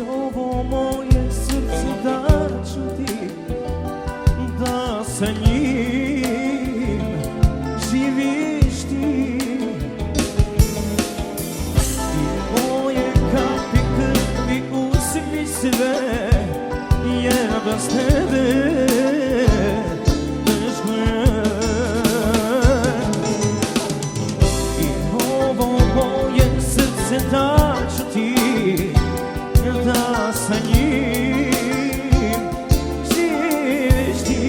ovo moje srce daću ti, da sa njim živiš ti. I moje kapi krvi uzmi sve, jer bez tebe teško je. I ovo moje srce daću ti, da sa njim živiš ti.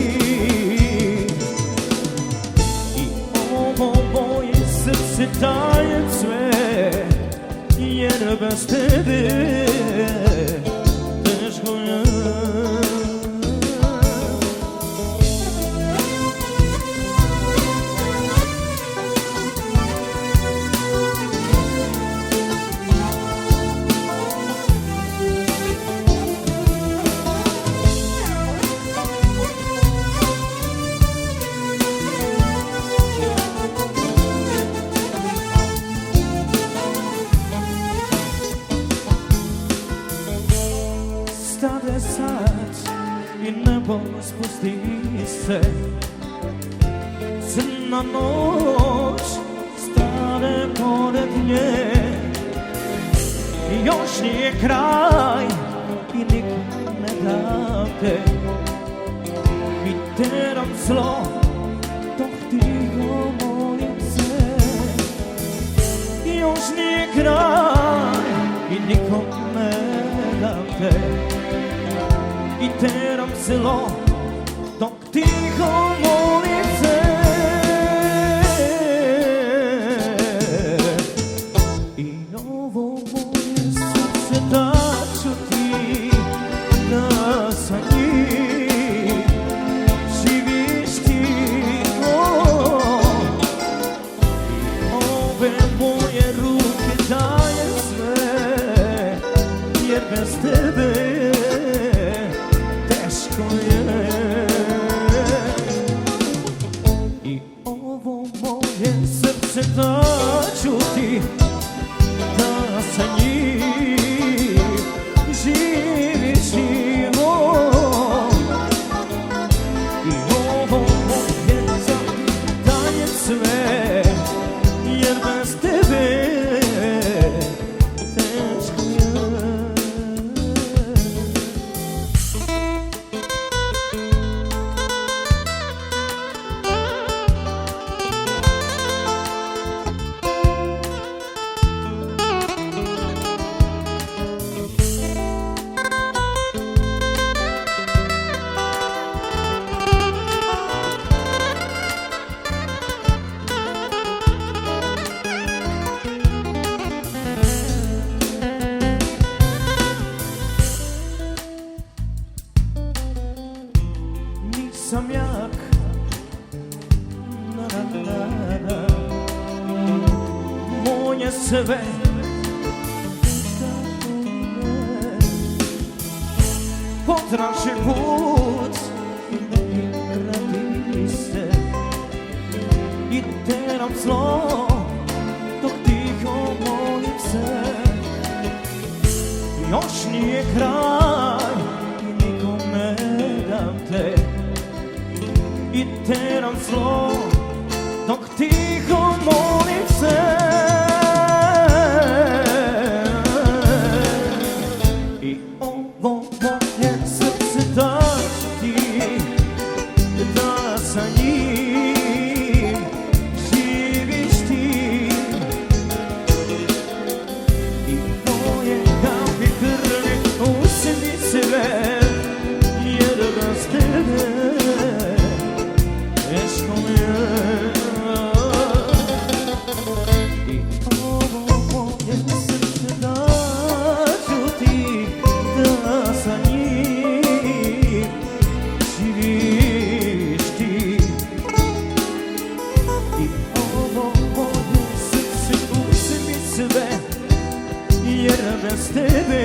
I ovo moje srce dajem sve, jer bez tebe teško je. Stade sad i nebo spusti se, crna noć stane pored nje. Još nije kraj i nikom ne date, i teram zlo dok tiho molim se. Još nije kraj i nikom ne date, i teram zlo dok tiho molim se. I ovo moje srce daću ti, da sa njim živiš ti. I ove moje ruke dajem sve, jer bez tebe i ovo moje srce daću ti, da sa njim živiš ti. I ovo moje dajem sve, jer bez tebe teško je. Nisam jak, moje sve potraži put i gradi se, i teram zlo dok tiho molim se. Još nije kraj i nikom ne dam te, i teram zlo dok tiho molim se. I ovo moje srce daću ti, da sa njim živiš ti. I moje kapi krvi uzmi sve, jer bez tebe teško je. I ovo moje srce daću ti, da sa njim živiš ti. I ovo moje srce uzmi sve, jer bez tebe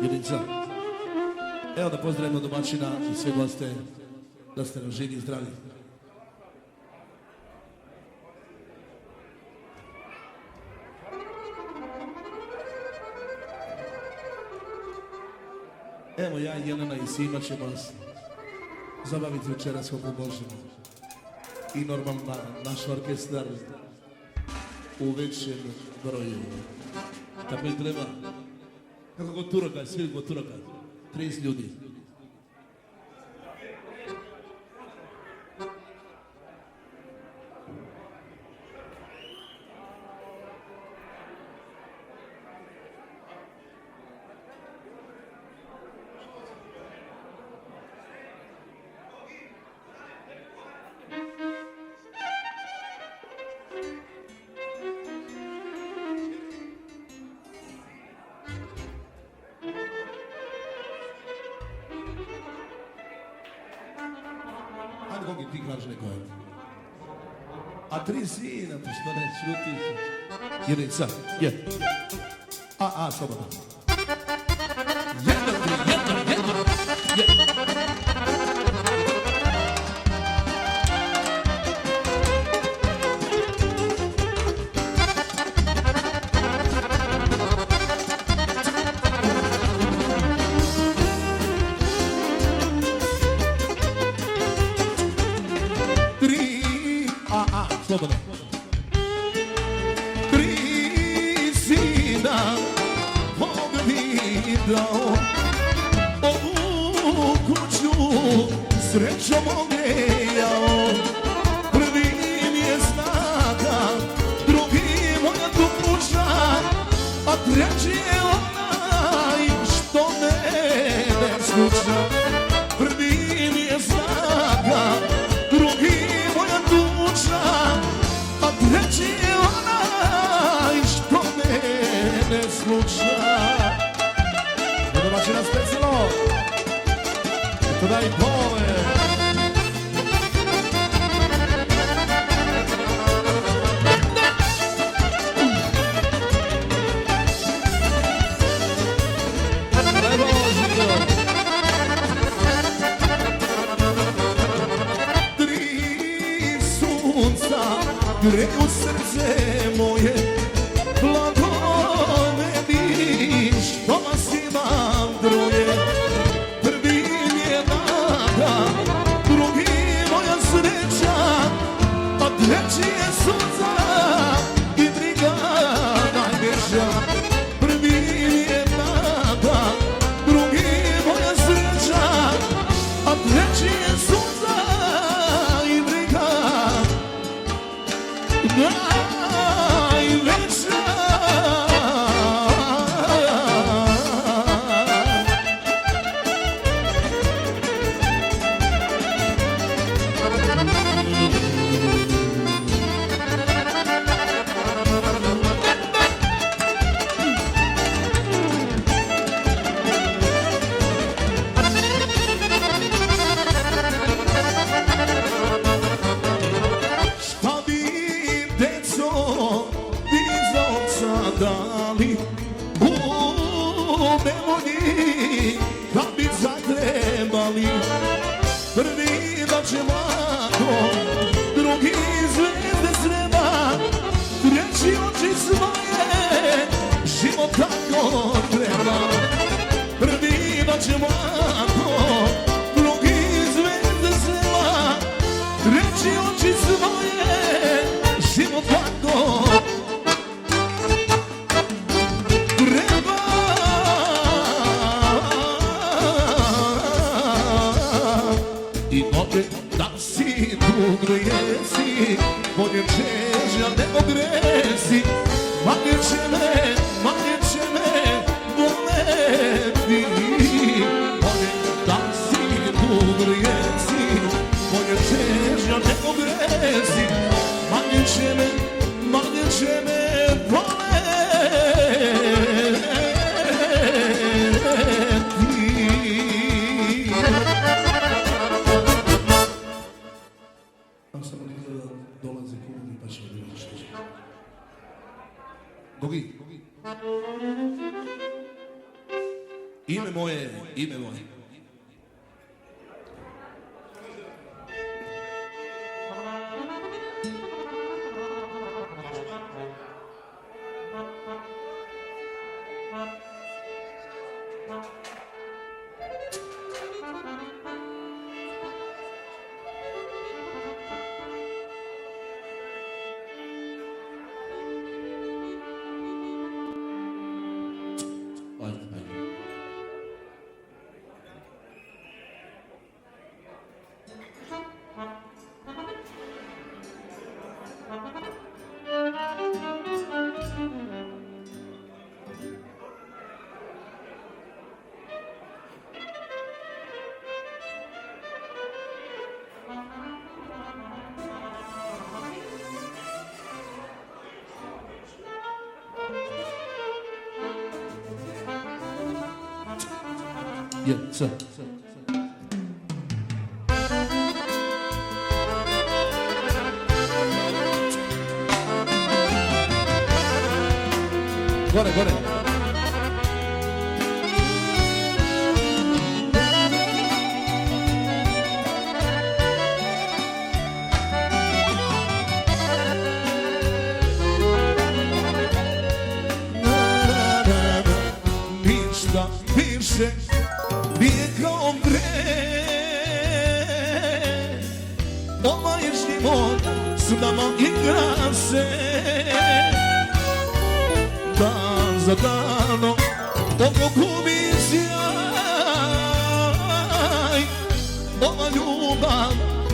Jedinica. Evo da pozdravimo domaćina i sve goste, da ste nam živi i zdravi. Evo ja i Jelena i Sima ćemo vas zabaviti večeras kako možemo. I normalno naš orkestar u većem broju. Tako i treba. Kako kod Turaka, svi kod Turaka. 30 ljudi. Kogi ti kažeš neko je. A 3 sina, pa što ne šutiš? Jedinica, je. Slobodno. Jedno, je. Slobodno. 3 sina pogledao ovu kuću srećom ogrejao. Prvi mi je snaga, drugi moja duša, a treći je onaj što mene sluša. Prvi mi je snaga, drugi moja duša, a treći je onaj što mene sluša. Domaći na specijalno, eto da i pove. Greju srce moje, blago me vidiš, doma si vam droje. Prvi mi je nada, drugi moja sreća, a treći je suza i briga najveća. Prvi mi je nada, drugi moja sreća, a treći je suza i briga najveća. Dali u nevolji kad bi zatrebali. Prvi da će mlako, drugi zvezde sreba, treći oči svoje, život tako treba. Prvi da će mlako, drugi zvezde sreba, treći oči svoje, život tako i opet da si tu gresi, bolje čežnja nego gresi. Manje će me voleti. Bolje da si tu gresi, bolje čežnja nego gresi. Manje će me voleti. Dolaze kumovi pa će mi reći. Gogi. Ime moje, ime moje. Yes, sir. Gore, gore. Ništa više nije kao pre. Ovaj život s nama igra se. Dan za danom ovo gubi sjaj. Ova ljubav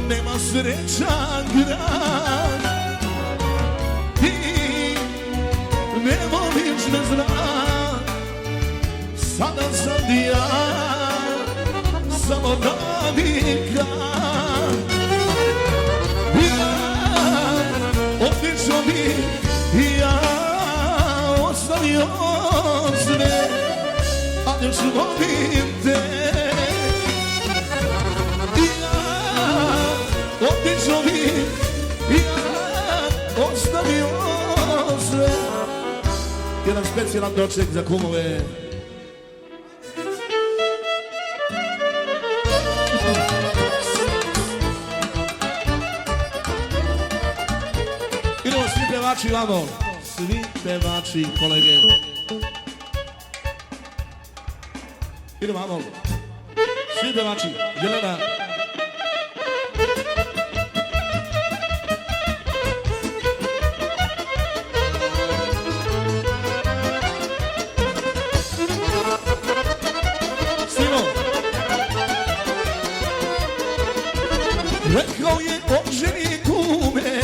nema srećan kraj. Ti ne voliš ne znam. Sada sam ja samo navika. Ja otišao bi ja ostavio sve, ali još volim te. Ja otišao bi ja ostavio sve. Jedan specijalan doček za kumove. Idemo svi pevači vamo, svi pevači kolege. Idemo vamo, svi pevači, Jelena. Rekao je on ženi kume,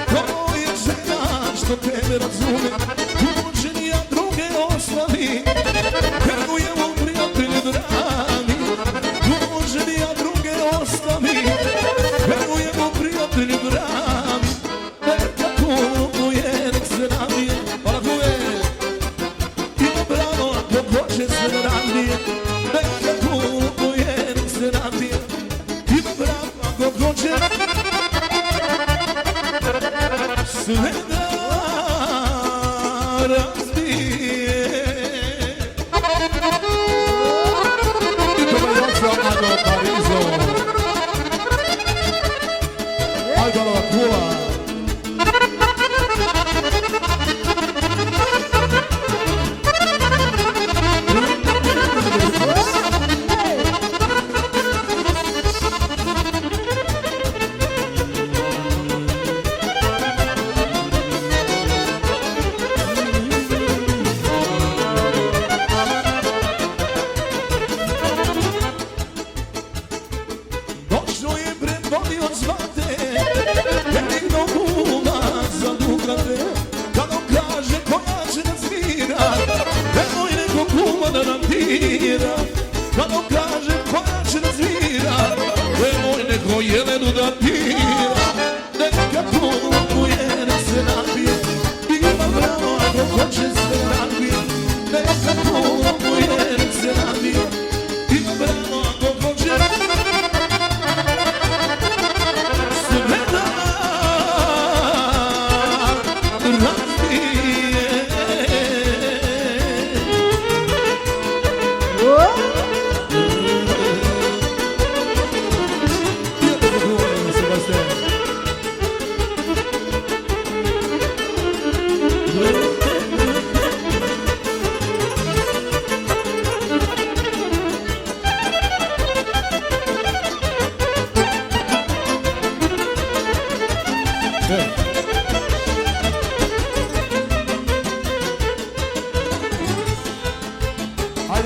to je žena što tebe razume. Tuđen ja druge oslavi, veruje u prijatelje dragi. Tuđen ja druge oslavi, veruje u prijatelje dragi. Neka kupuje, nek se radije, hvala kume. Ima bravo, ako hoće se radije. Neka kupuje, nek se radije. Ima bravo, ako hoće sve da razbije. I to je očeo Ado Parizo. Ajdalova kula.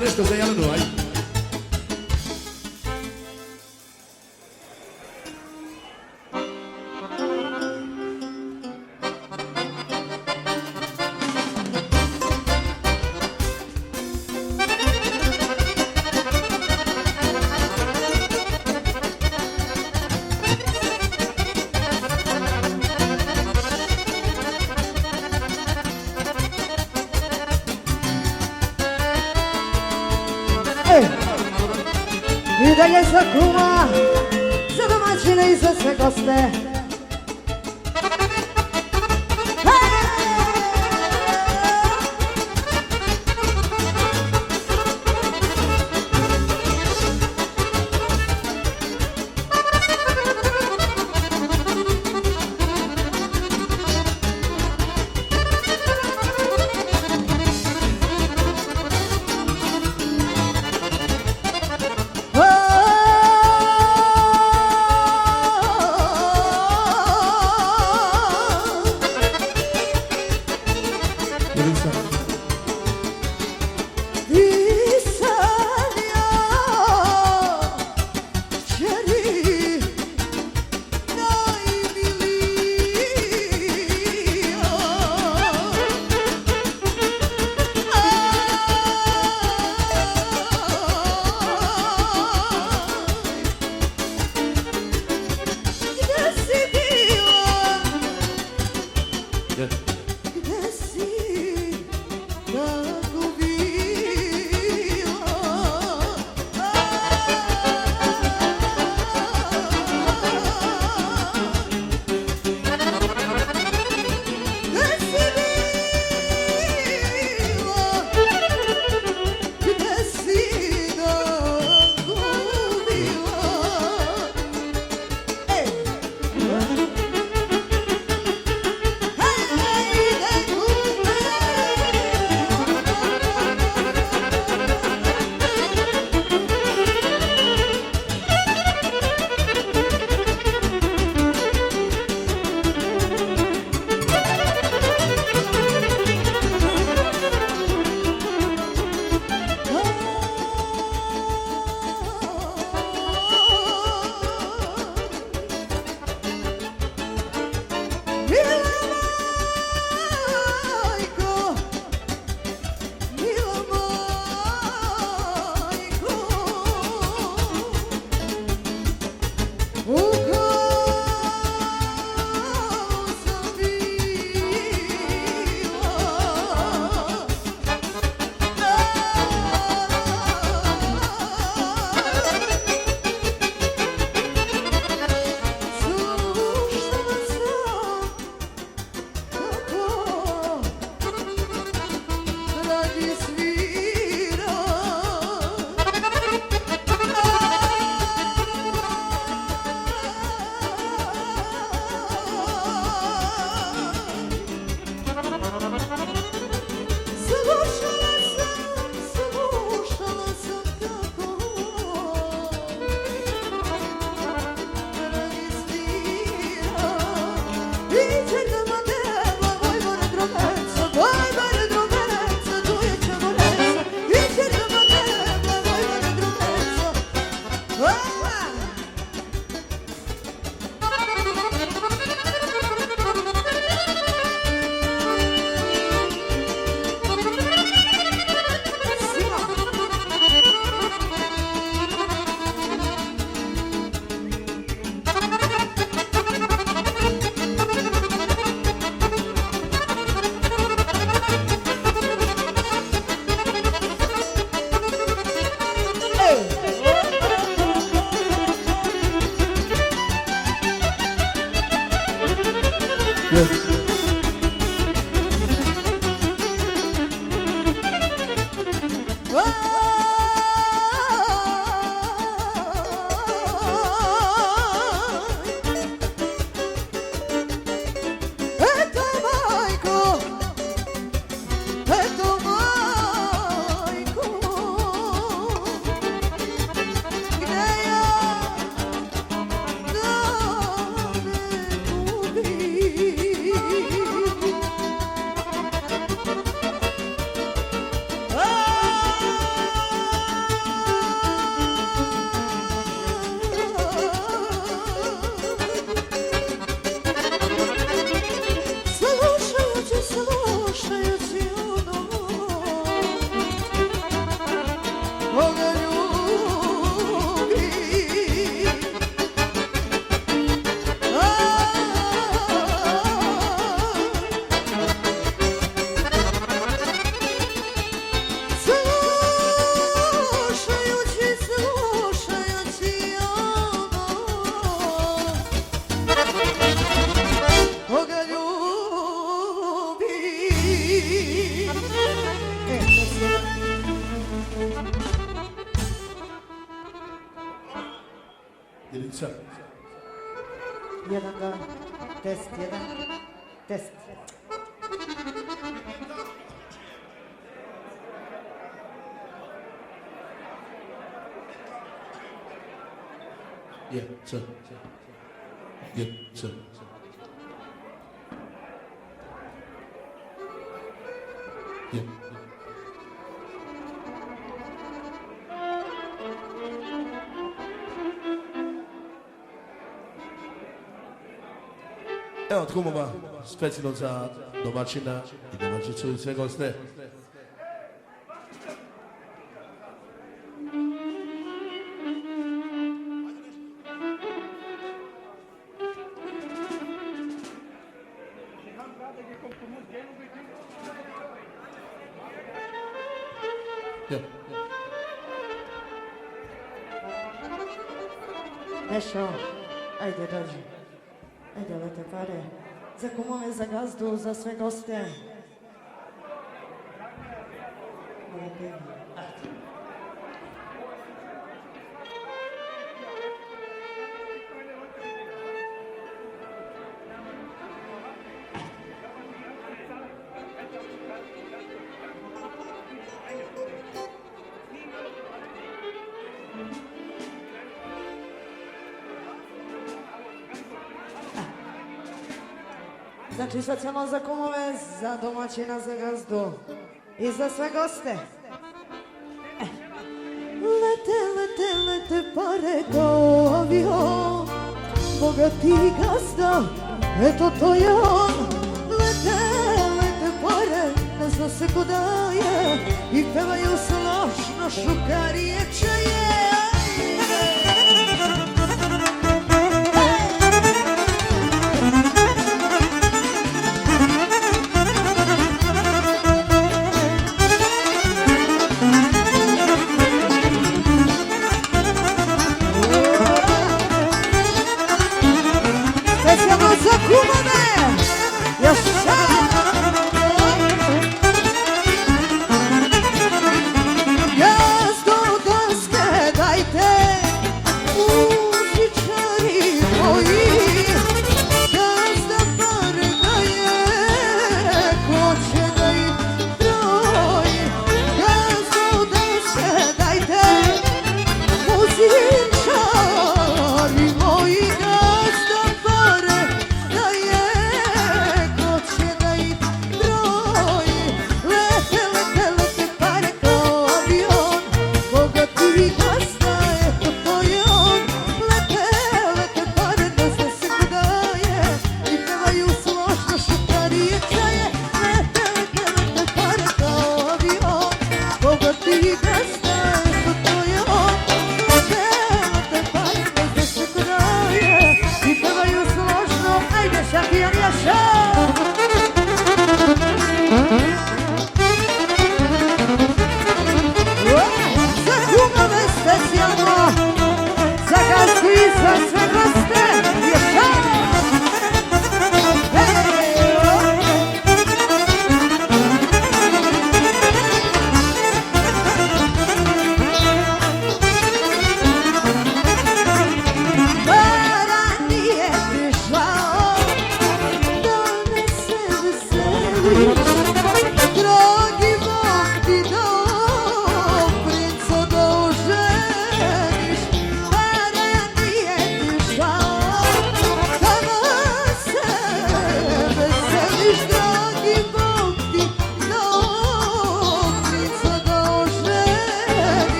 bar nešto za Jelenu, aj. I dalje za kuma, za domaćine i za sve goste. jedan, dva. Test, jedan. Test. Je, C. Je, C. Je. Evo od kumova, specijalno za domaćina i domaćicu i sve goste. Ja. Nešo, ajde dođi. Ajde lete pare. Za kumove, za gazdu, za sve goste. Znači specijalno za kumove, za domaćina, za gazdu i za sve goste. Lete, lete, lete pare kao avion, bogati gazda, eto to je on. Lete, lete pare, ne zna se ko daje, i pevaju složno šukarije čaje.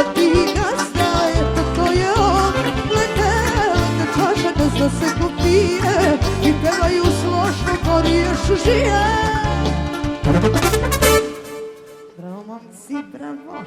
bogati gazda, eto to je on. Lete čaše da se popije i pevaju složno ko riješ žije. Bravo momci, bravo.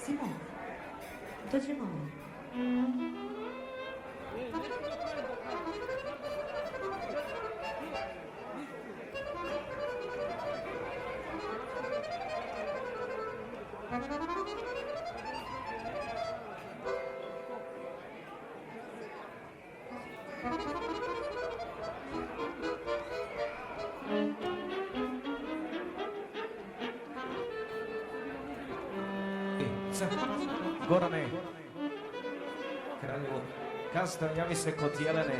Simo, dođi malo. Gorane, kralju Gazda, javi se kod Jelene.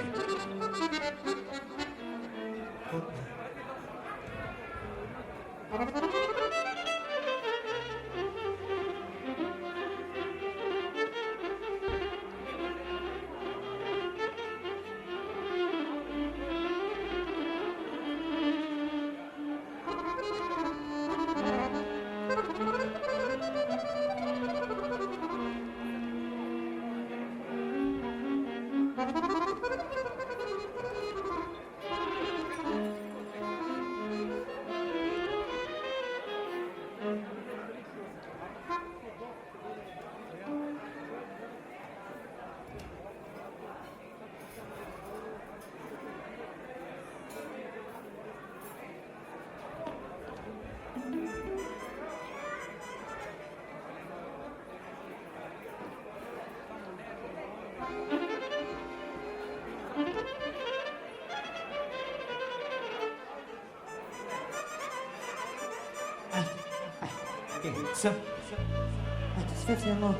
Eto, specijalno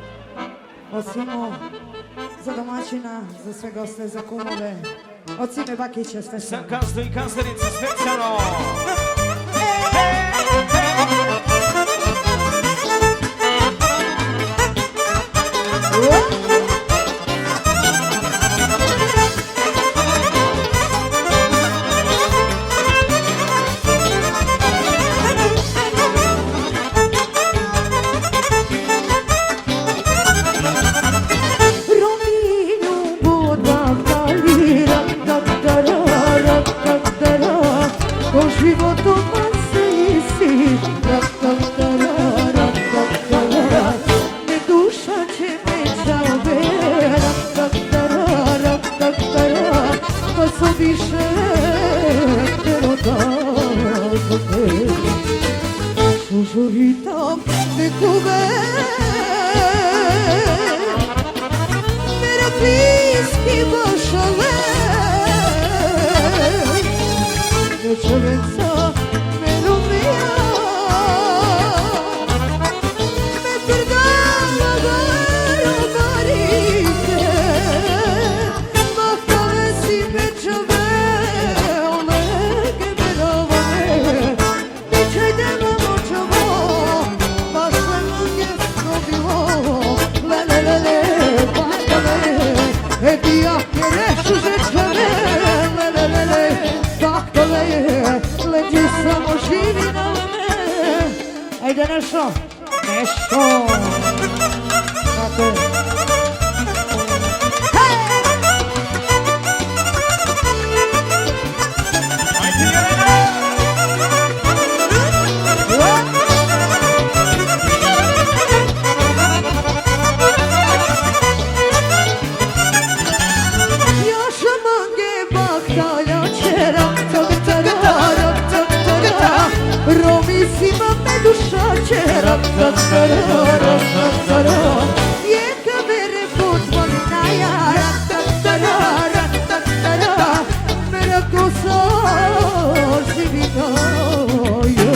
od Simo, za domaćina, za sve goste, za kumove, od Sime Bakića Za specijalno. Gazdu i Gazdaricu specijalno. Sužuritam nekome Merapijski bošale Večereca melomija Me perdala garo barite Mahtale si večeve Olege merovane Nećaj dema močavo Bašle mljesko bilo Lelelele, bahtale Edija kerešu žečeve Lelelele, bahtale Leđi samo živi na me Ajde nešto, nešto Tako je. Ajde, Jelena! Vieka mere potvolnaja, mere kosa živitajo,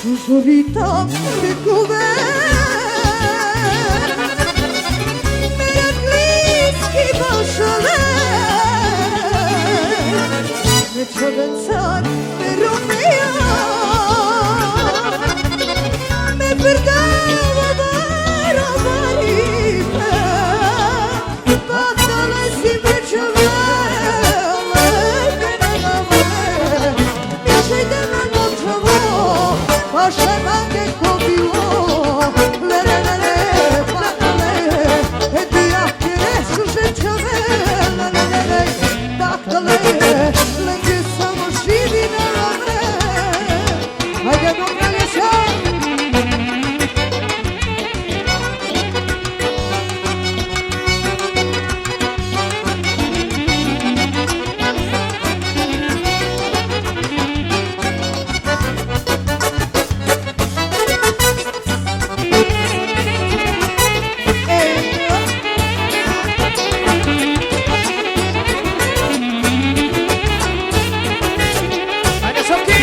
žužuvitam vekove, mere bliski bašale, me čoven car, me romeja, me perdeva varovaripe, patale si me čovele, genegavole, mi žejdeme nočavo, vaše mange ko bilo, lerelele, patale, etija keresu žečave, lerelele, patale, lenge samo živi na rame, ajde do kralješa. Ajde Soki!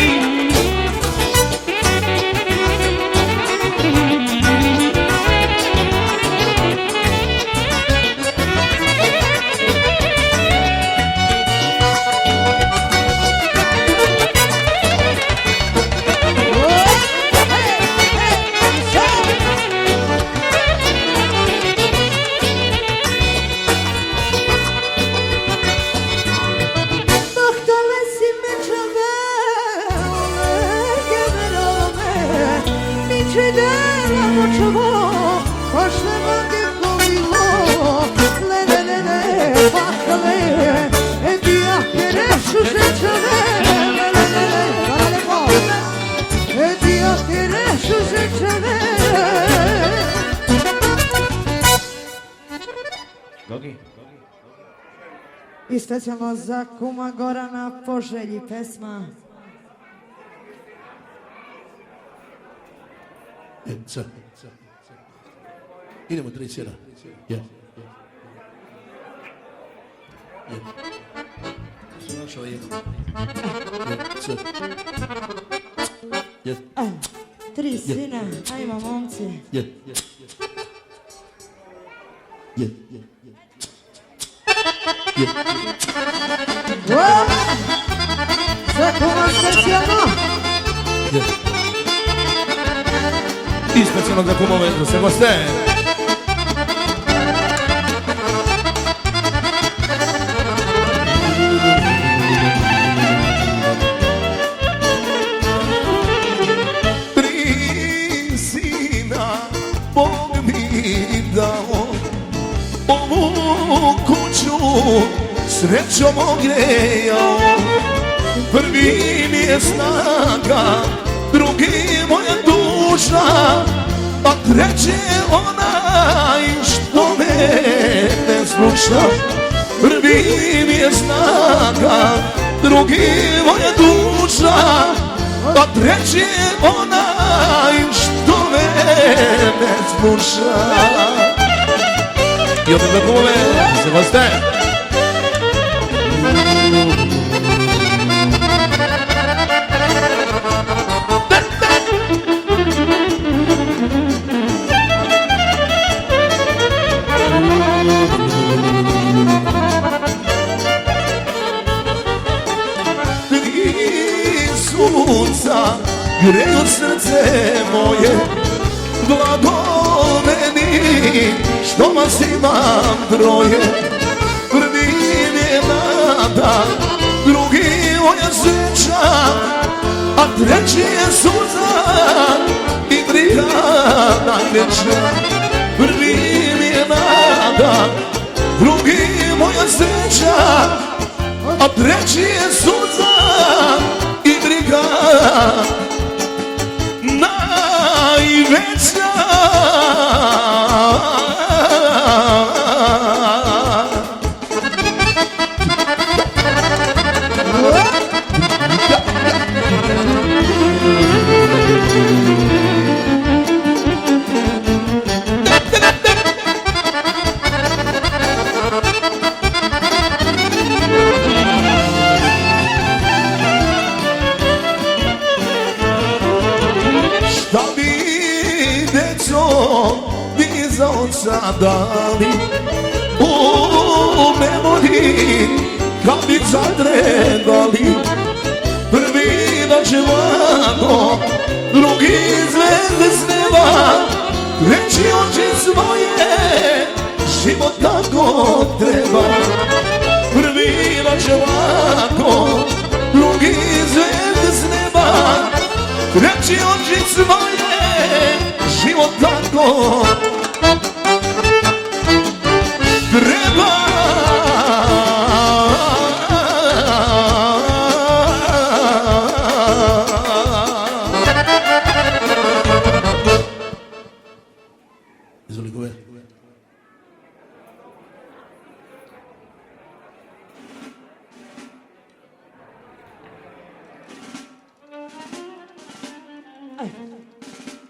Bahtale si me čavele, generale, mi čedela nočavo, pašle mange kolilo, lerelele, bahtale, etija kerešu žečave, lerelele, etija kerešu žečave. Gogi. I specijalno za kuma Gorana po želji pesma. Sad. Idemo 3-1. Je. To su naša jedna. Sad. Je. Tri sina, ajmo momci. Je. Je. Za kuma specijalno. Je. I specijalno za kumove, za sve goste. Tri sina Bog mi dao, ovu kuću srećom ogrejao. Prvi mi je snaga, drugi moja duša, a treći je onaj što me ne sluša. Prvi mi je snaga, drugi moja duša, a treći je onaj što me ne sluša. I opet da kumove, se goste. Sunca greju srce moje, blagoveni što vas imam troje. Prvi mi je nada, drugi moja sreća, a treći je suza i briga najveća. Prvi mi je nada, drugi moja sreća, a treći je suza i briga najveća. sadali u memoriji kad bi zatrebali. Prvi noć ovako, drugi zvezde s neba, reći oči svoje, život tako treba. Prvi noć ovako, drugi zvezde s neba, reći oči svoje, život tako treba. Izvoli gove.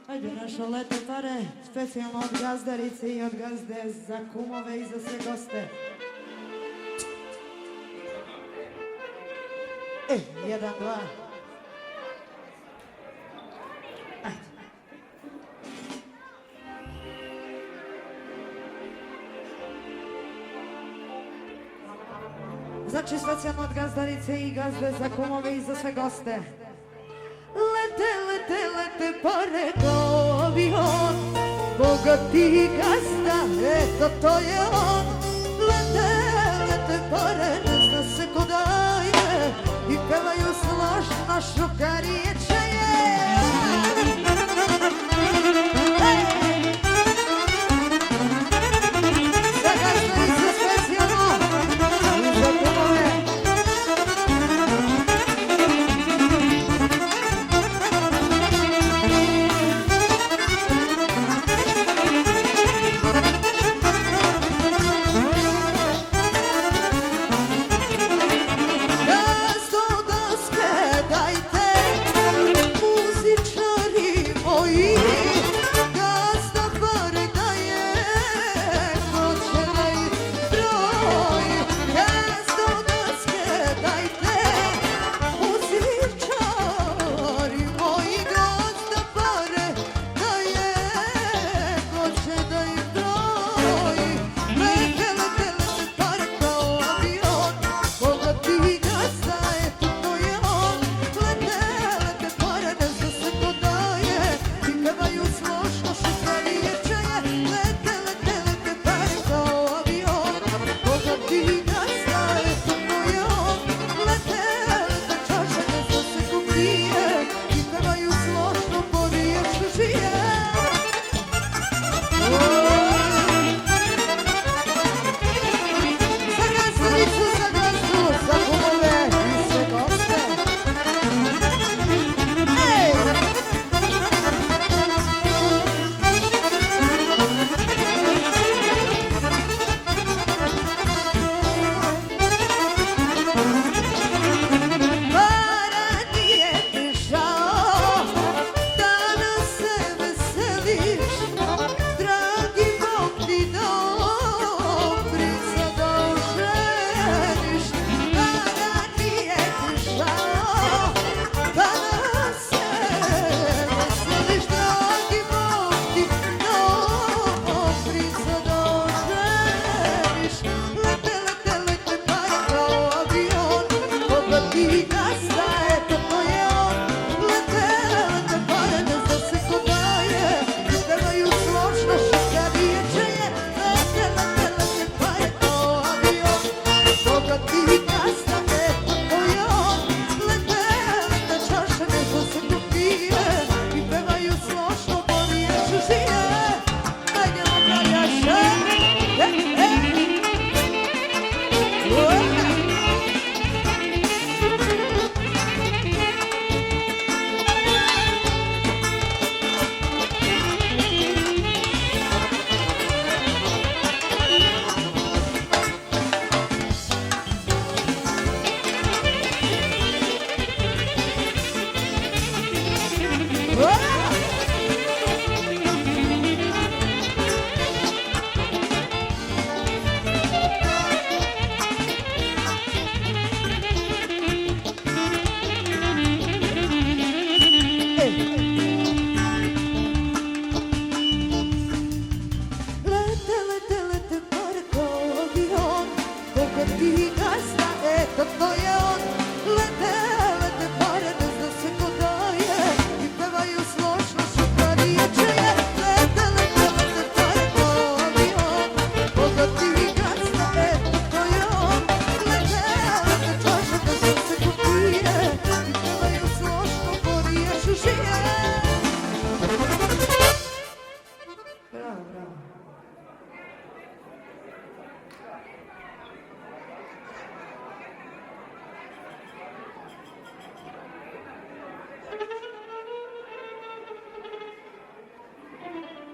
Ajde naša lete pare, specijalno od gazdarice i od gazde za kumove i za sve goste. Jedan, dva. Ajde. Znači specijalno od gazdarice i gazde za kumove i za sve goste. Lete, lete, lete pare kao avion, bogati gazda, eto to je on. Lete, lete pare, ne zna se ko daje, i pevaju slašno šukarije čaje. Za gazdarice specijalno, i za kumove.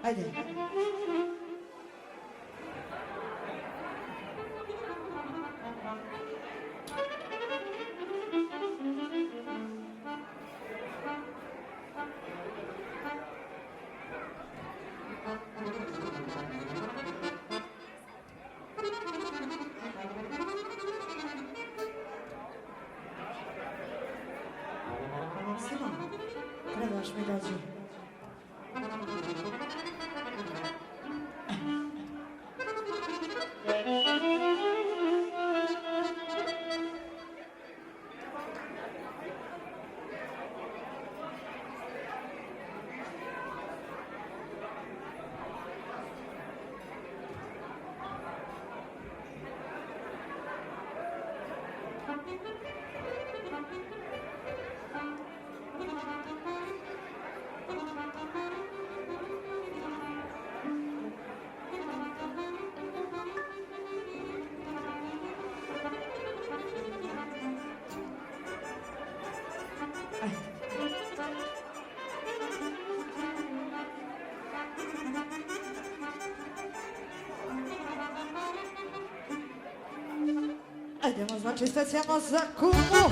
Ajde. Simo, trebaš mi doći. Ajdemo, znači specijalno za kumu.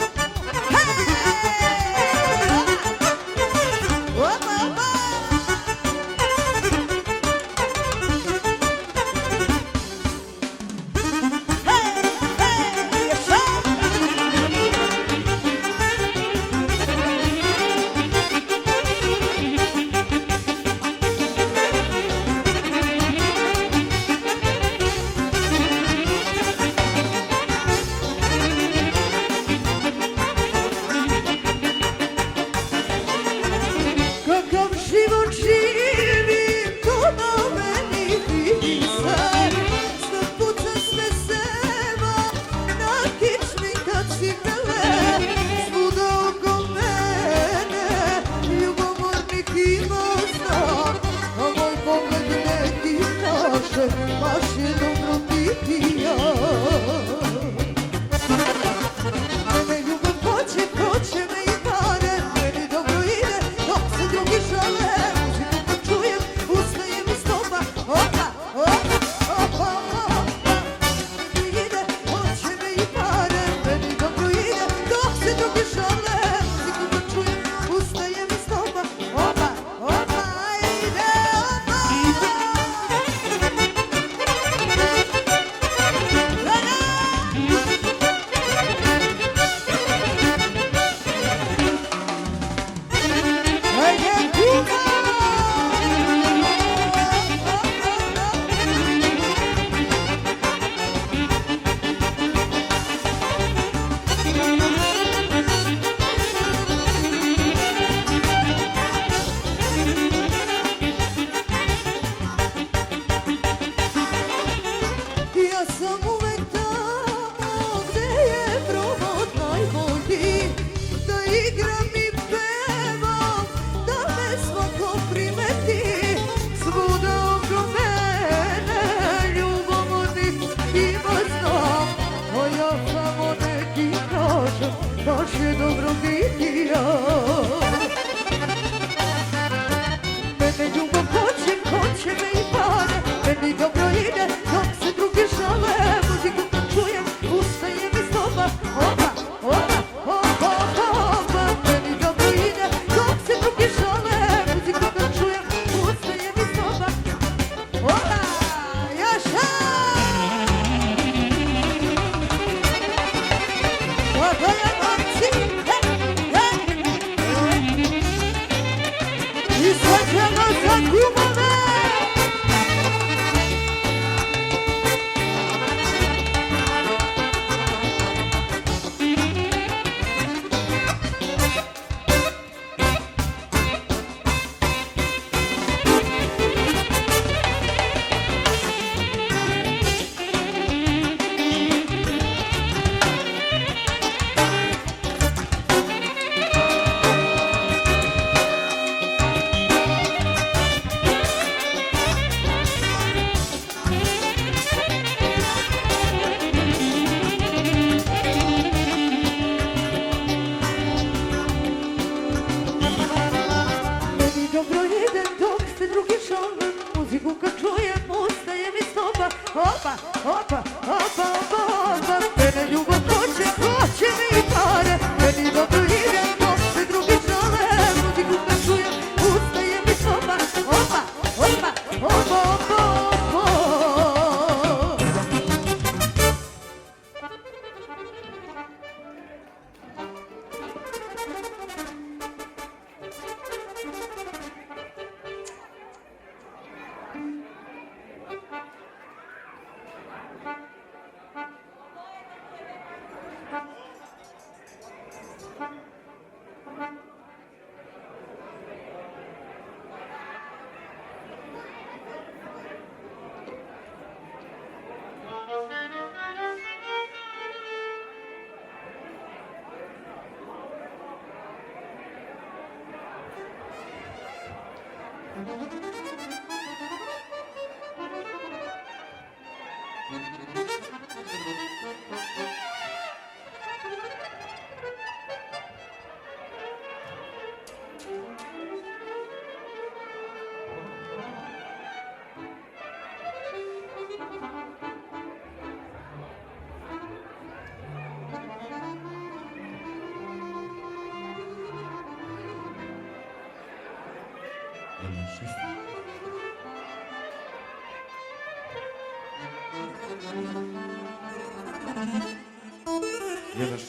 Yavaş.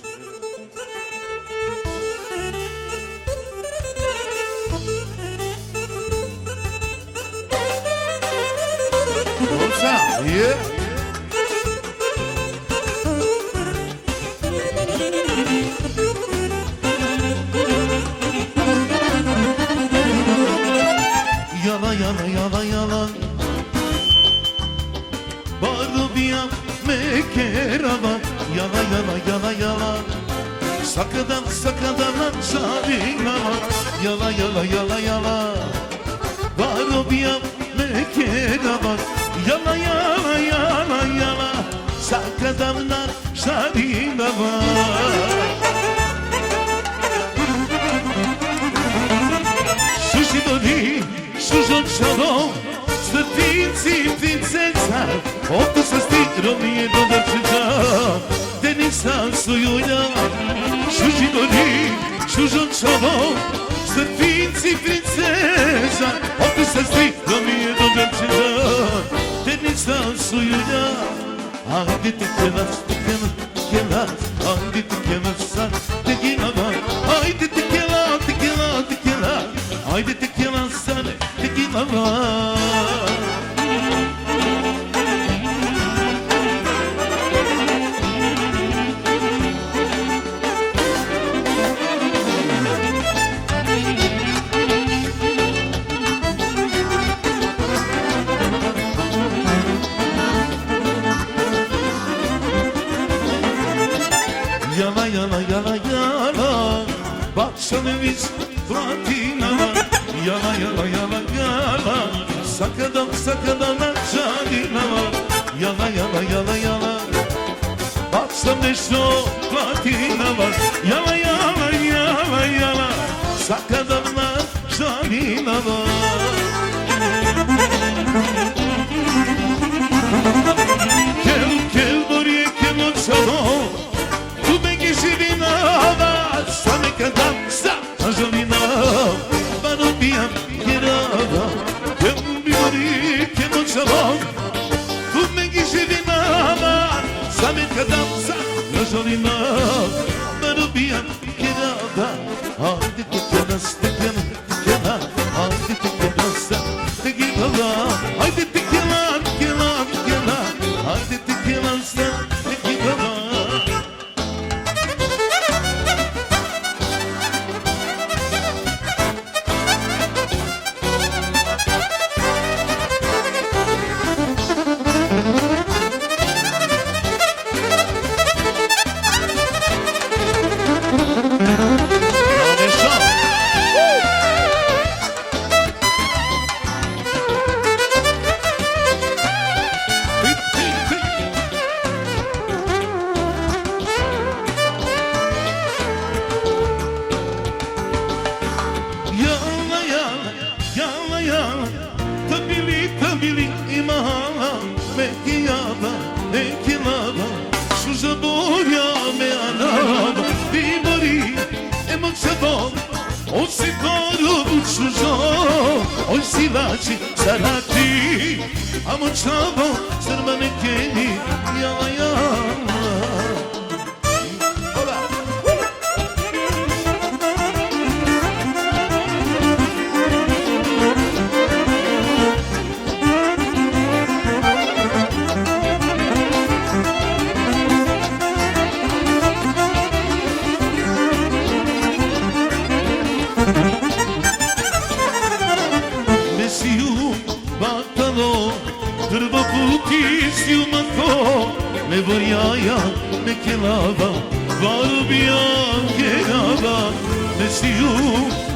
Olsa, iyi. Yala yala yala yala Barbiyam mekerava Yala yala yala yala Sakadan sakadan şarinava Yala yala yala yala Barbiyam mekerava Yala yala yala yala Sakadan şarinava Susidori, suzočalo, stătinții prințeța, Ocu să stii romie do drăcița, Denisa suiuia. Susidori, suzočalo, stătinții prințeța, Ocu să stii romie do drăcița, Denisa suiuia. Haide-te că las, că las, haide-te că las, te ghina, haide-te că las, Haydi tequila sana, tequila Yala yala yala yala Baksana biz platina Yala yala yala yala Sakadan sakadan açadina Yala yala yala yala Baksana şu platina var Yala yala yala yala Sakadan açadina Gel gel buraya gel o salon Tu me gizlina Sana kadar Angelina, Barobiam, Kirava, Kembiri, Kemochavam, Tumegishivina, Samit Kadam, Angelina, Barobiam, Kirava, Hadi Tikenas, Tikena, Tikena, Hadi Tikenas, Tikena, Hadi Tikelan, Kelan, Kelan, Hadi Tikenas, Tikena. Tabili imala Mekiyaba, Mekilaba Suzaboria me anava Bibori, emoțional O si paru suzo O si laci sarati Amoțavo Sărmane keni Yala yala Me voyaja, me kelava, Barbija kelava, me si ju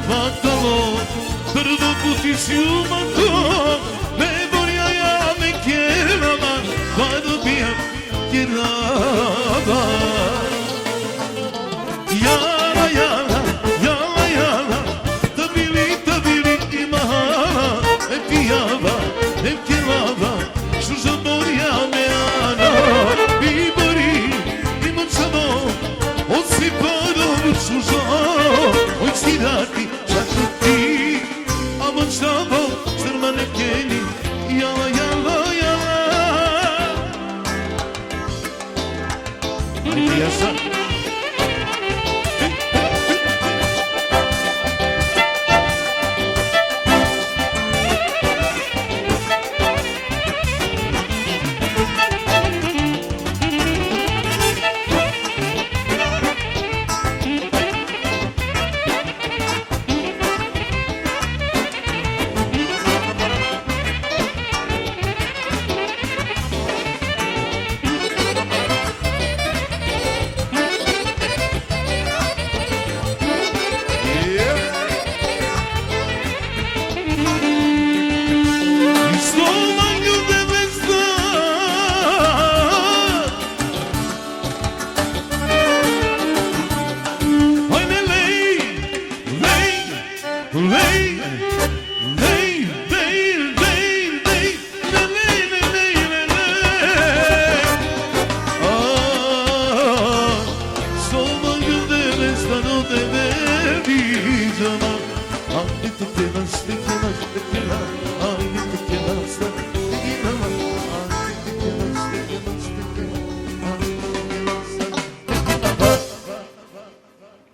vatalo, prvo put ti siumato, me voria ja me kjerava, pa dobijam kjerava. Jala, jala, jala, jala, tabili imala, pijava, kjerava, što boria me ana, i bori, imam samo, osi parov sužo, oj si dati, čako ti, aman samo, crmane keni, jala, jala, jala. Ajde ja sam.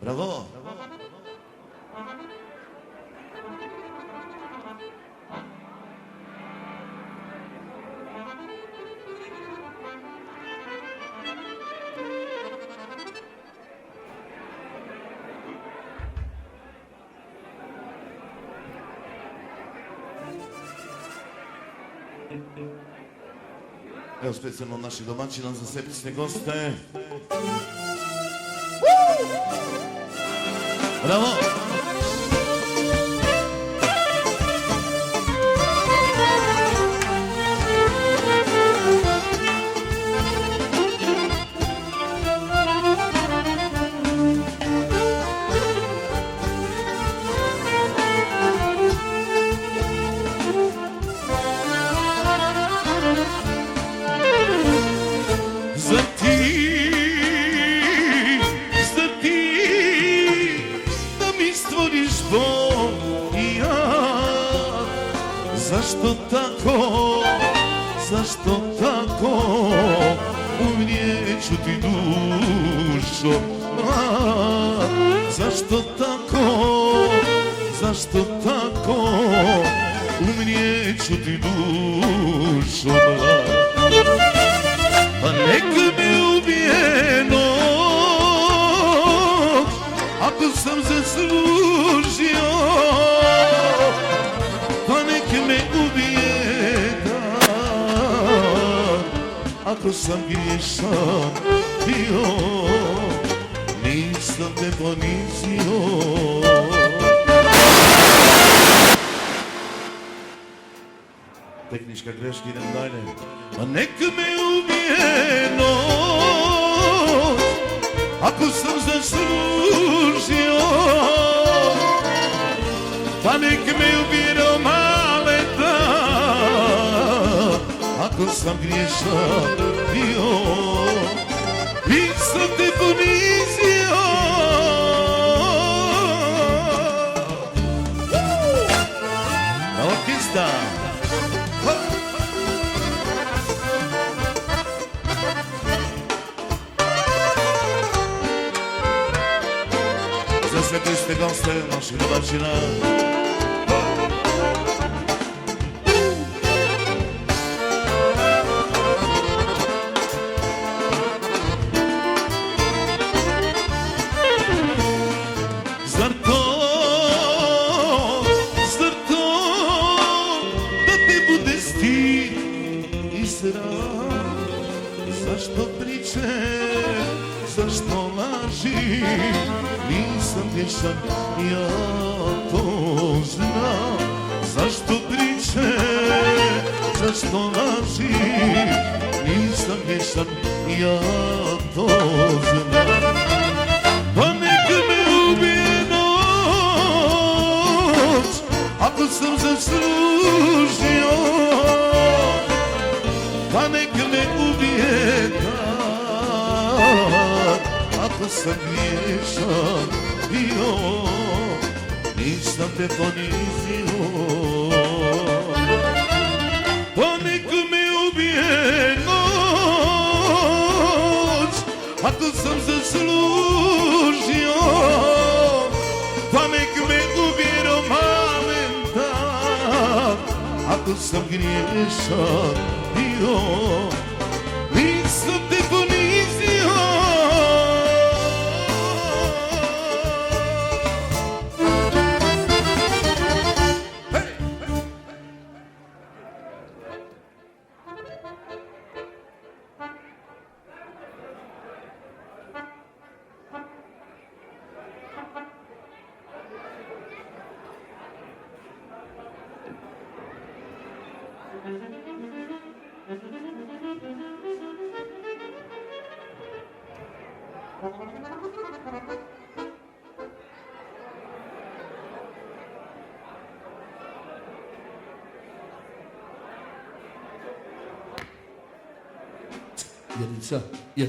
Bravo! Evo specijalno naši domaćina za septične goste. Bravo! Zašto tako umrijeću ti dušo? Zašto tako umrijeću ti dušo? Pa nek me ubije noć, ako sam zaslužio. Pa nek me ubije dan, ako sam griješan bio, nisam te ponizio. Tehnička greška, idem dalje. Pa nek me ubije noć, ako sam zaslužio. Pa nek me ubije male dan, ako sam griješan bio, nisam te ponizio. Orkestra. Za sve koji ste goste naših domaćina. Zar to da te bude stid i sram? Zašto priče, zašto laži? Nisam griješan, ja to znam. što laži, nisam vješan, ja to znam. Pa nek me ubije noć, ako sam zaslužio, pa nek me ubije dan, ako sam griješan bio, nisam te ponizio. Pa nek me ubije noć, ako sam zaslužio, pa nek me ubije romalen dan, ako sam griješan bio, nisam te ponizio. Jednica, je.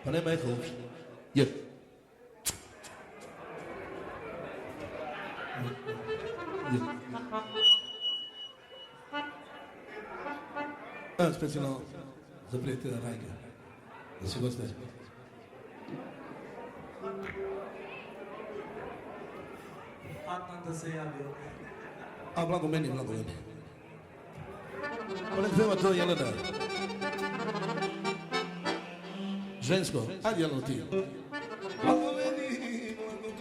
Pa nema eho uopšte. Je. Je. Specijalno za prijatelja Rajka. Da se goste. Atman da se javio. A blago meni, blago meni. Pa nek peva to Jelena. Žensko, ajde Jeleno ti. Blago meni, blago meni.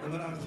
Dobar dan.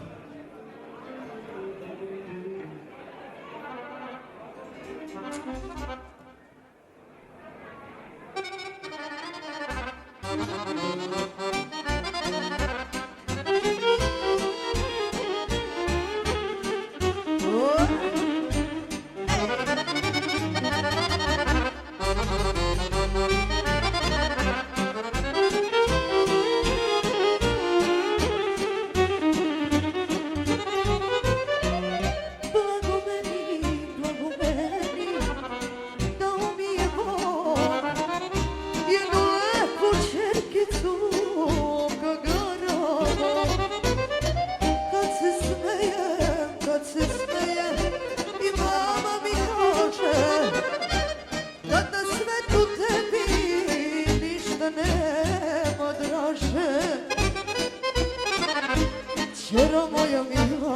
Čero moja mila,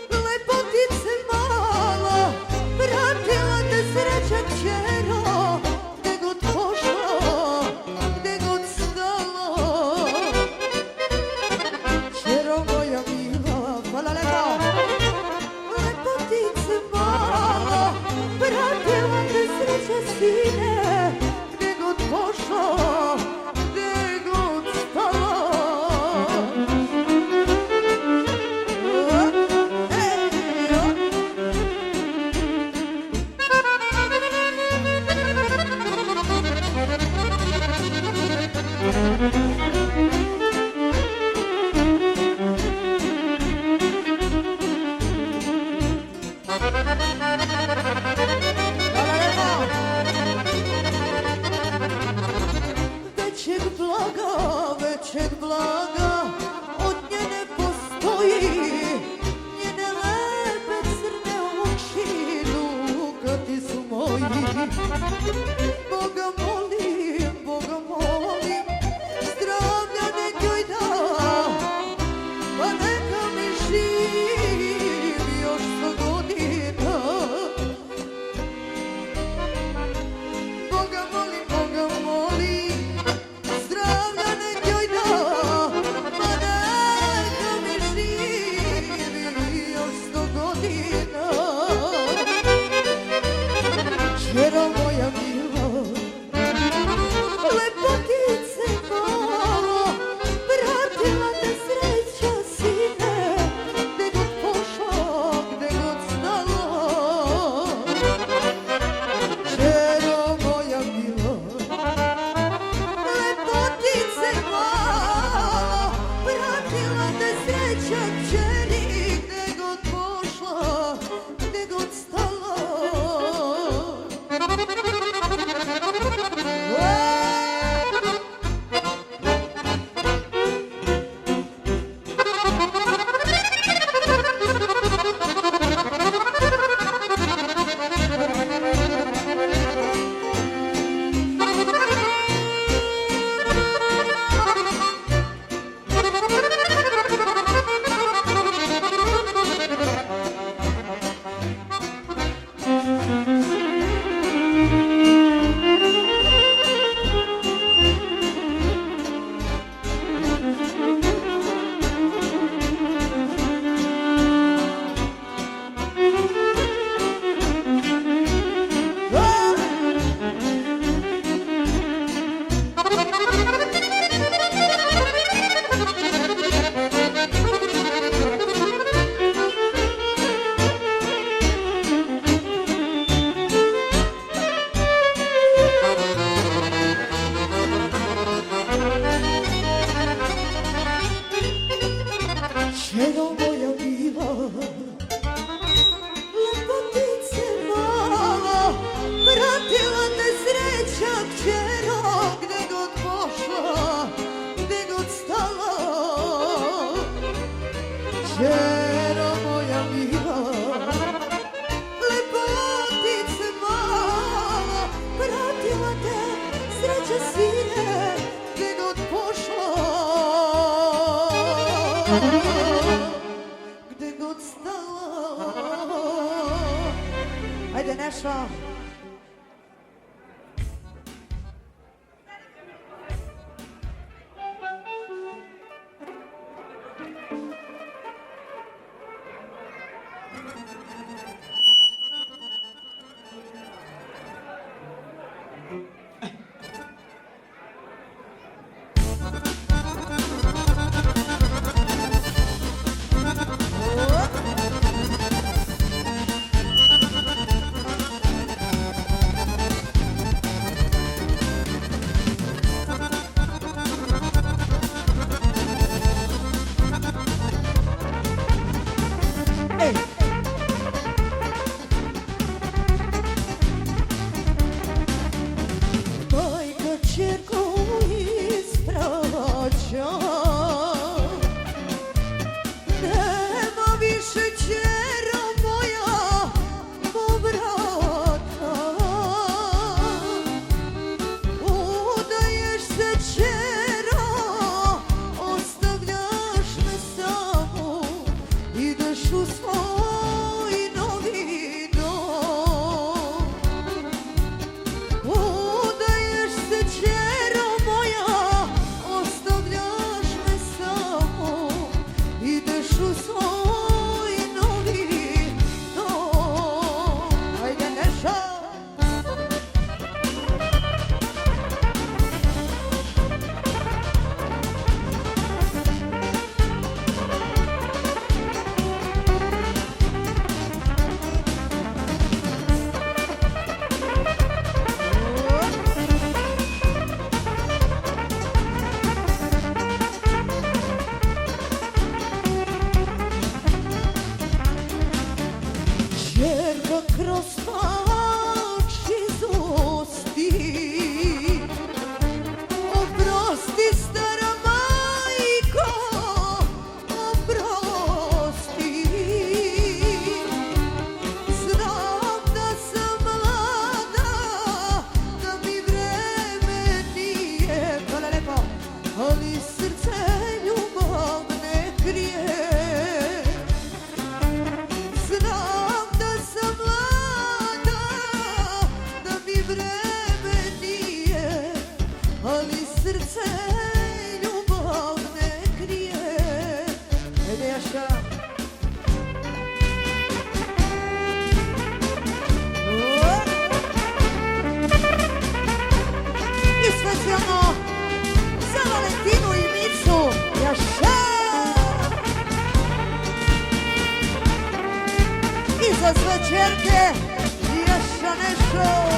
lepotice mala, vratila te sreća čero, gdje god pošla, gdje god stala. Čero moja mila, hvala lepo, lepotice mala, vratila te sreća sine, gdje god pošla, gdje god stala. Većeg blaga od nje ne postoji, njene lepe crne oči dukati su moji. Boga molim, zdravlja nek joj da, pa neka mi živi još 100 godina. Boga molim, zdravlja nek joj da, pa neka mi živi još 100 godina. Čero moja mila, gde god stala. Ajde Nešo. za sve čerke i još nešto.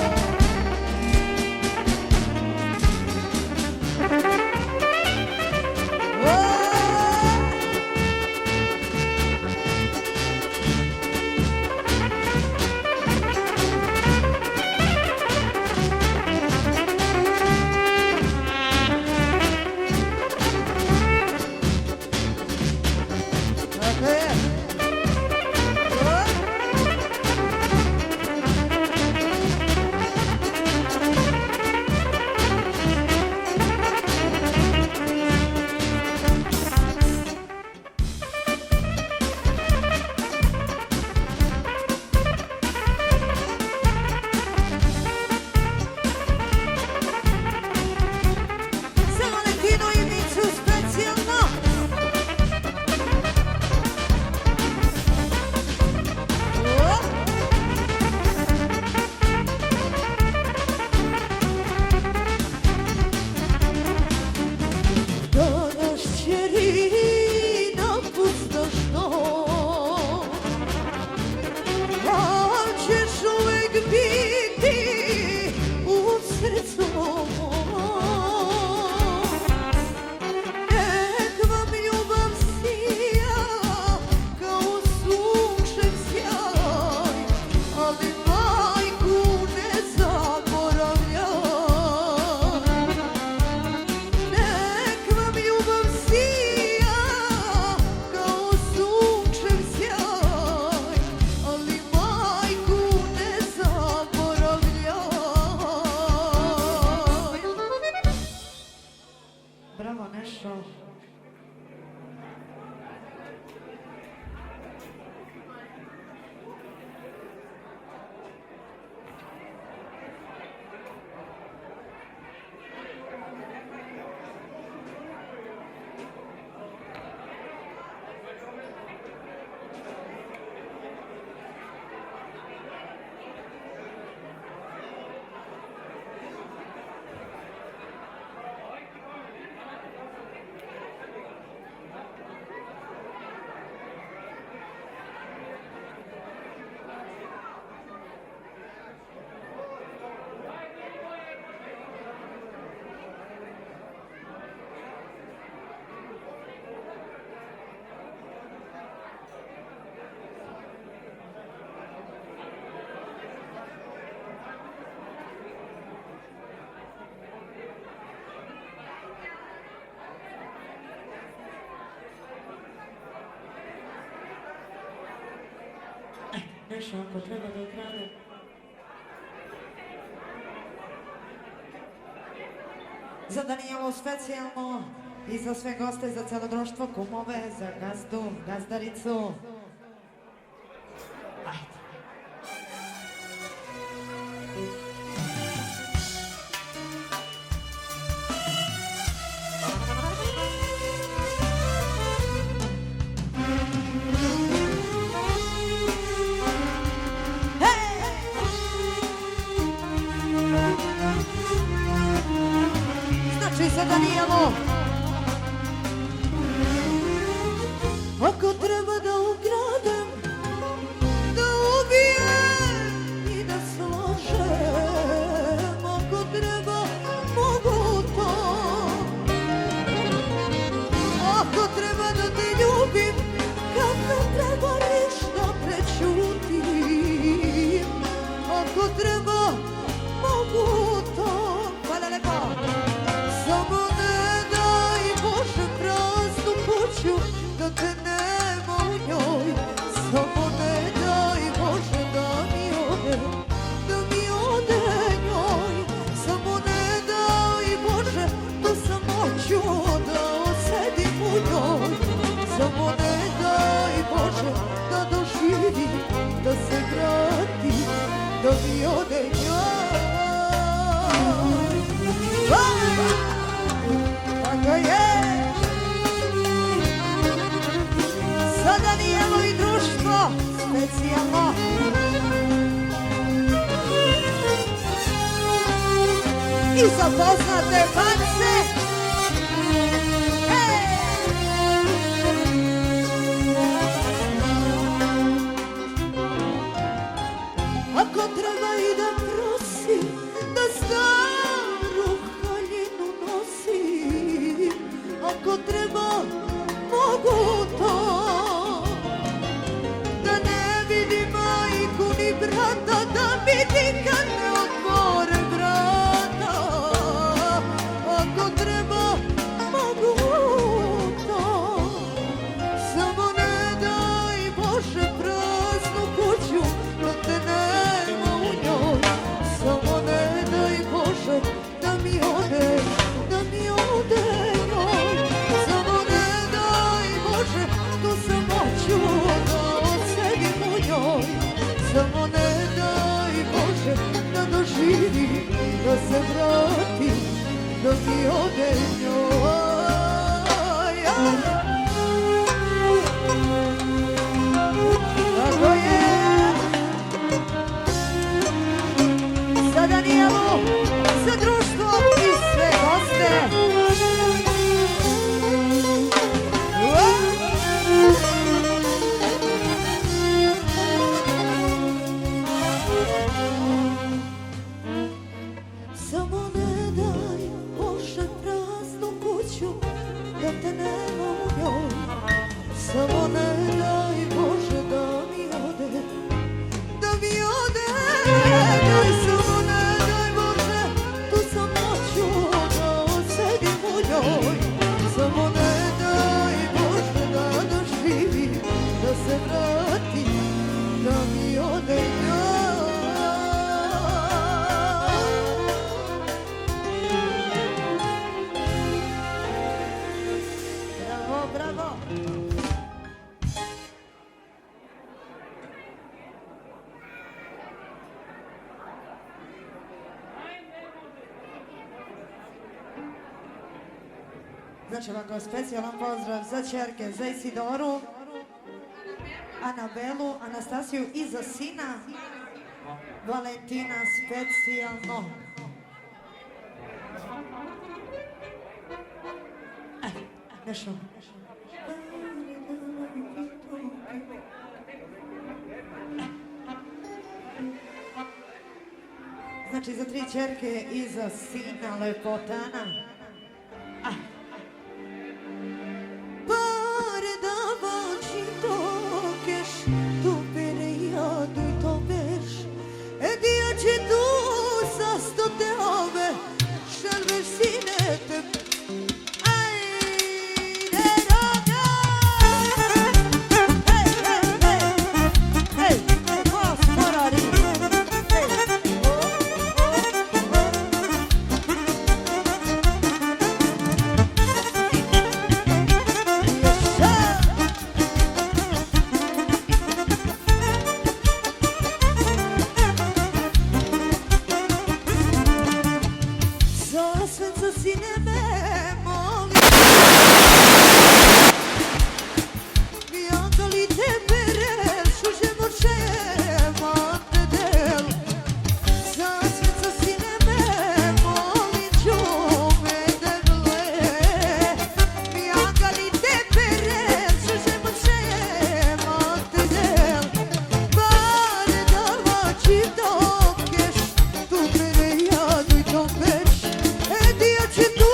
Neša, ako treba da ukradem. Za Danijelu specijalno i za sve goste, za celo društvo, kumove, za gazdu, gazdaricu. Ajde. Znači za Danijelu. Ako treba da ukradem, da ubijem i da slažem, ako treba mogu to. Ako treba da te ljubim, kad ne treba ništa prećutim, ako treba mogu to. Hvala lepo. Samo ne daj Bože praznu kuću, da te nema u njoj. Samo ne daj Bože da mi ode njoj. Samo ne daj Bože tu samoću da osedim u njoj. Samo ne daj Bože da doživim, da se vrati, da mi ode njoj. Tako je. Za Danijelu i društvo specijalno. I za poznate bance. Ako treba i da prosim, da staru haljinu nosim, ako treba mogu to, da ne vidi majku ni brata, da mi nikad ne otvore vrata. Ako treba mogu to, samo ne daj Bože praznu kuću, da te nema u njoj. Samo ne daj Bože da mi ode njoj. Samo ne daj Bože tu samoću da osedim u njoj. Samo ne daj Bože da doživim, da se vratim, da mi ode njoj. Tako je. Za Danijelu, za društvo i sve goste. Samo ne daj Bože praznu kuću, da te nema u njoj. Samo ne daj Bože da mi ode njoj. Samo ne daj Bože tu samoću da osedim u njoj. Samo ne daj Bože da doživim, da se vratim, da mi ode njoj. Bravo, bravo. Znači ovako specijalan pozdrav za ćerke, za Isidoru, Anabelu, Anastasiju i za sina Valentina specijalno. Nešto. Znači za 3 ćerke i za sina lepotana. Pare davanci tokeš, tu bere jadu i to beš. E dia ce tu sa sto te ove, šelveš sinete. Ajde roga! Hej, hej, hej, hej, hej, sine me moli Bianca li te perel Shushë më shema të del Sasme sa sine me moli Gjume dhe vle Bianca li te perel Shushë më shema të del Bare dava qito kesh Tu mere ja duj të pesh E dia që tu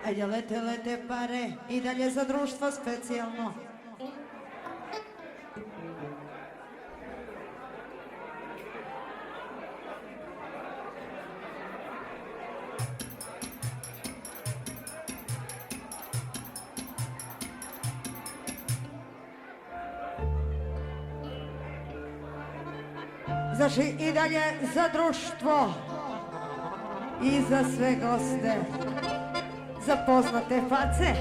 Ajde, lete pare, i dalje za društvo specijalno. Znači, i dalje za društvo i za sve goste, za poznate face.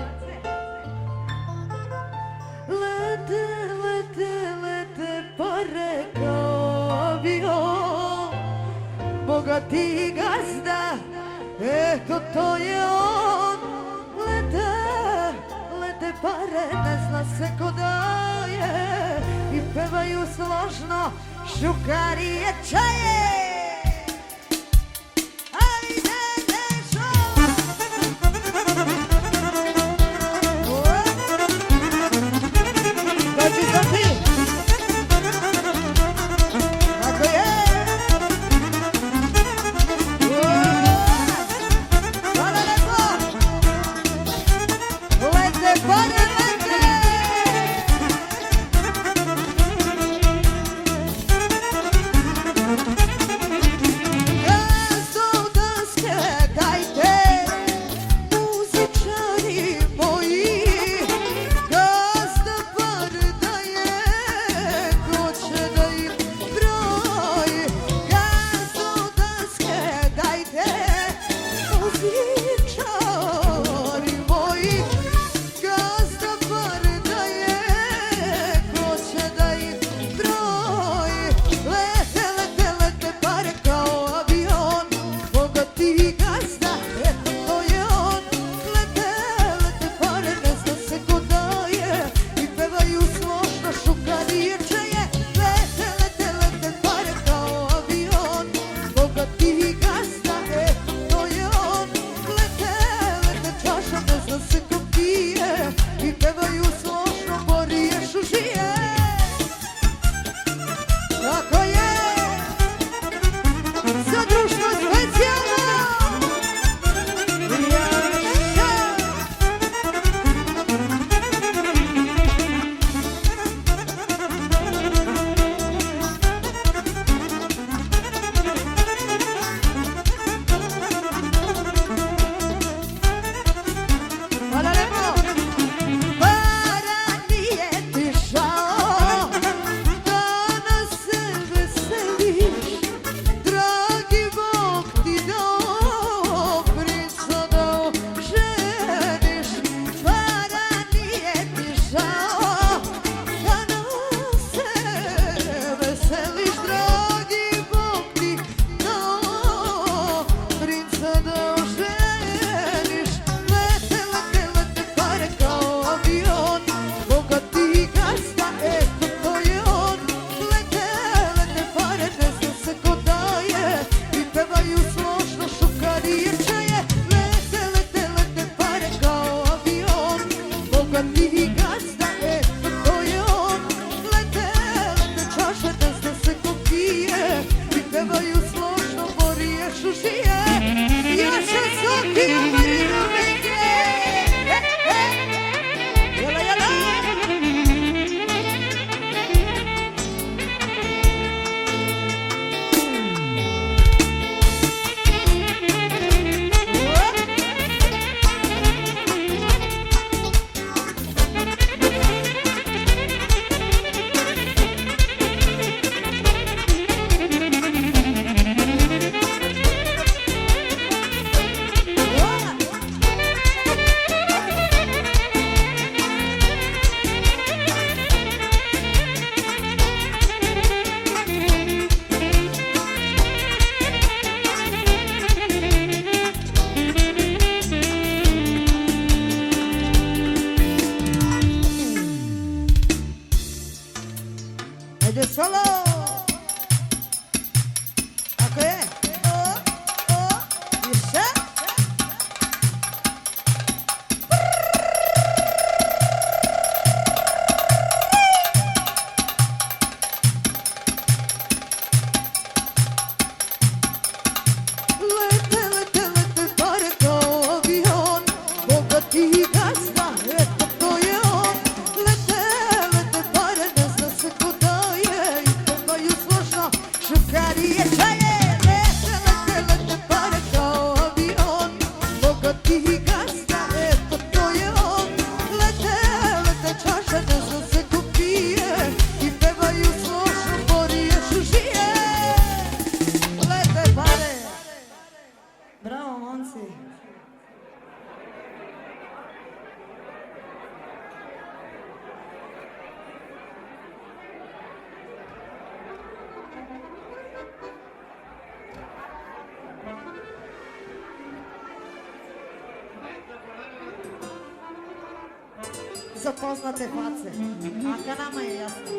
Lete pare kao avion, bogati gazda, eto to je on. Lete pare, ne zna se ko daje, i pevaju složno šukarije čaje. za poznate face. A ka nama je jasno.